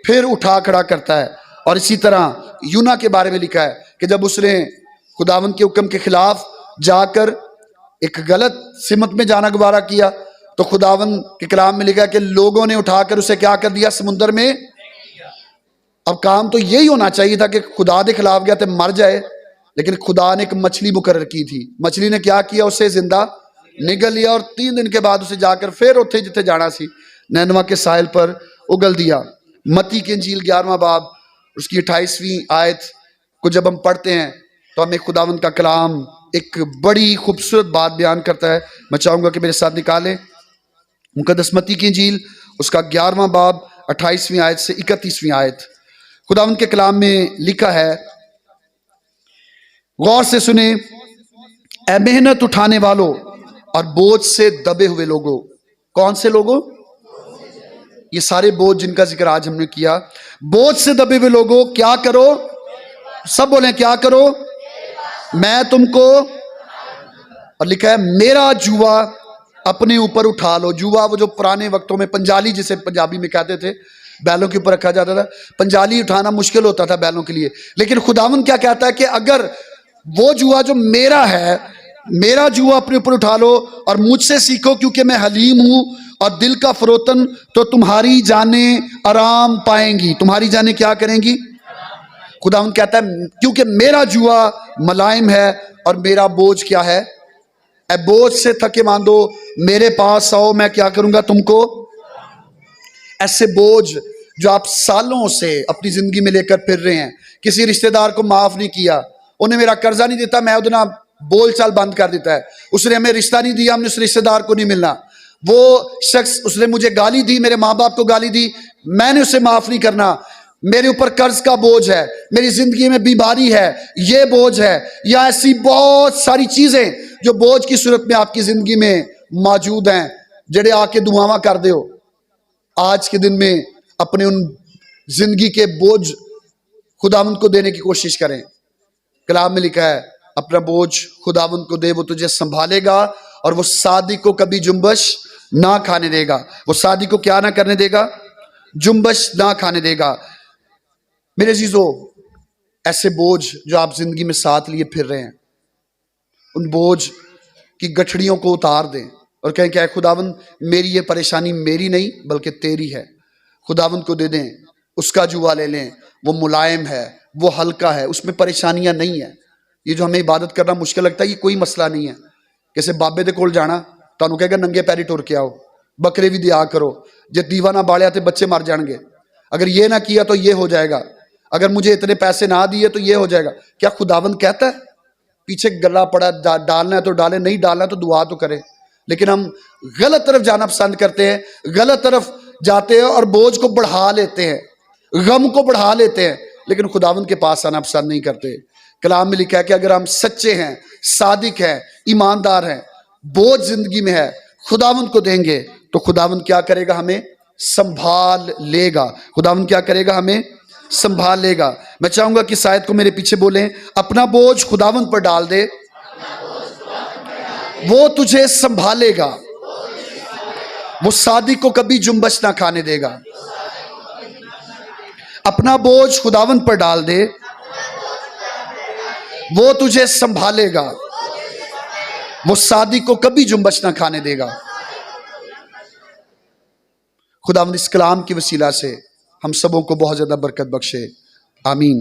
پھر اٹھا کھڑا کرتا ہے۔ اور اسی طرح یونا کے بارے میں لکھا ہے کہ جب اس نے خداوند کے حکم کے خلاف جا کر ایک غلط سمت میں جانا گوارا کیا تو خداوند کے کلام میں لکھا ہے کہ لوگوں نے اٹھا کر اسے کیا کر دیا؟ سمندر میں۔ اب کام تو یہی ہونا چاہیے تھا کہ خدا دے خلاف گیا تو مر جائے، لیکن خدا نے ایک مچھلی مقرر کی تھی، مچھلی نے کیا کیا؟ اسے زندہ نگل لیا، اور 3 دن کے بعد اسے جا کر پھر اتھے جتھے جانا سی، نینوا کے ساحل پر اگل دیا۔ متی کی انجیل 11واں باب اس کی 28ویں آیت کو جب ہم پڑھتے ہیں تو ہمیں خداوند کا کلام ایک بڑی خوبصورت بات بیان کرتا ہے۔ میں چاہوں گا کہ میرے ساتھ نکالیں مقدس متی کی انجیل اس کا 11واں باب 28ویں آیت سے 31ویں آیت۔ خداوند کے کلام میں لکھا ہے، غور سے سنیں، اے محنت اٹھانے والوں اور بوجھ سے دبے ہوئے لوگوں۔ کون سے لوگوں؟ یہ سارے بوجھ جن کا ذکر آج ہم نے کیا۔ بوجھ سے دبے ہوئے لوگوں کیا کرو؟ سب بولیں کیا کرو؟ میں تم کو، اور لکھا ہے میرا جوا اپنے اوپر اٹھا لو۔ جوا وہ جو پرانے وقتوں میں پنجالی جسے پنجابی میں کہتے تھے، بیلوں کے اوپر رکھا جاتا تھا۔ پنجالی اٹھانا مشکل ہوتا تھا بیلوں کے لیے، لیکن خداوند کیا کہتا ہے کہ اگر وہ جوا جو میرا ہے، میرا جوا اپنے اوپر اٹھا لو اور مجھ سے سیکھو کیونکہ میں حلیم ہوں اور دل کا فروتن، تو تمہاری جانیں آرام پائیں گی۔ تمہاری جانیں کیا کریں گی؟ خداوند کہتا ہے کیونکہ میرا جوا ملائم ہے اور میرا بوجھ کیا ہے؟ اے بوجھ سے تھکے ماندو میرے پاس آؤ، میں کیا کروں گا تم کو؟ ایسے بوجھ جو آپ سالوں سے اپنی زندگی میں لے کر پھر رہے ہیں، کسی رشتہ دار کو معاف نہیں کیا، انہیں میرا قرضہ نہیں دیتا، میں ادنا بول چال بند کر دیتا ہے، اس نے ہمیں رشتہ نہیں دیا، ہم نے اس رشتہ دار کو نہیں ملنا، وہ شخص اس نے مجھے گالی دی، میرے ماں باپ کو گالی دی، میں نے اسے معاف نہیں کرنا، میرے اوپر قرض کا بوجھ ہے، میری زندگی میں بیماری ہے، یہ بوجھ ہے، یا ایسی بہت ساری چیزیں جو بوجھ کی صورت میں آپ کی زندگی میں موجود ہیں، جڑے آ کے دعاواں کر دے ہو۔ آج کے دن میں اپنے ان زندگی کے بوجھ خداوند کو دینے کی کوشش کریں۔ کلام میں لکھا ہے اپنا بوجھ خداوند کو دے، وہ تجھے سنبھالے گا اور وہ صادق کو کبھی جنبش نہ کھانے دے گا۔ وہ صادق کو کیا نہ کرنے دے گا؟ جنبش نہ کھانے دے گا۔ میرے عزیزو، ایسے بوجھ جو آپ زندگی میں ساتھ لیے پھر رہے ہیں، ان بوجھ کی گٹھڑیوں کو اتار دیں اور کہیں کہ اے خداوند میری یہ پریشانی میری نہیں بلکہ تیری ہے۔ خداوند کو دے دیں، اس کا جوا لے لیں، وہ ملائم ہے، وہ ہلکا ہے، اس میں پریشانیاں نہیں ہیں۔ یہ جو ہمیں عبادت کرنا مشکل لگتا ہے یہ کوئی مسئلہ نہیں ہے۔ کیسے بابے دے کول جانا تانوں کہے گا ننگے پیری ٹر کے آؤ، بکرے بھی دیا کرو، جے دیوا نہ بالیا تے بچے مر جان گے، اگر یہ نہ کیا تو یہ ہو جائے گا، اگر مجھے اتنے پیسے نہ دیے تو یہ ہو جائے گا۔ کیا خداوند کہتا ہے پیچھے گلا پڑا ڈالنا ہے تو ڈالے، نہیں ڈالنا تو دعا تو کرے؟ لیکن ہم غلط طرف جانا پسند کرتے ہیں، غلط طرف جاتے ہیں اور بوجھ کو بڑھا لیتے ہیں، غم کو بڑھا لیتے ہیں، لیکن خداوند کے پاس آنا پسند نہیں کرتے۔ کلام میں لکھا ہے کہ اگر ہم سچے ہیں، صادق ہیں، ایماندار ہیں، بوجھ زندگی میں ہے، خداوند کو دیں گے تو خداوند کیا کرے گا؟ ہمیں سنبھال لے گا۔ خداوند کیا کرے گا؟ ہمیں سنبھال لے گا۔ میں چاہوں گا کہ شاید کو میرے پیچھے بولیں، اپنا بوجھ خداوند پر ڈال دے، وہ تجھے سنبھالے گا، وہ صادق کو کبھی جنبش نہ کھانے دے گا۔ اپنا بوجھ خداوند پر ڈال دے، وہ تجھے سنبھالے گا، وہ صادق کو کبھی جنبش نہ کھانے دے گا۔ خداوند اس کلام کی وسیلہ سے ہم سبوں کو بہت زیادہ برکت بخشے، آمین۔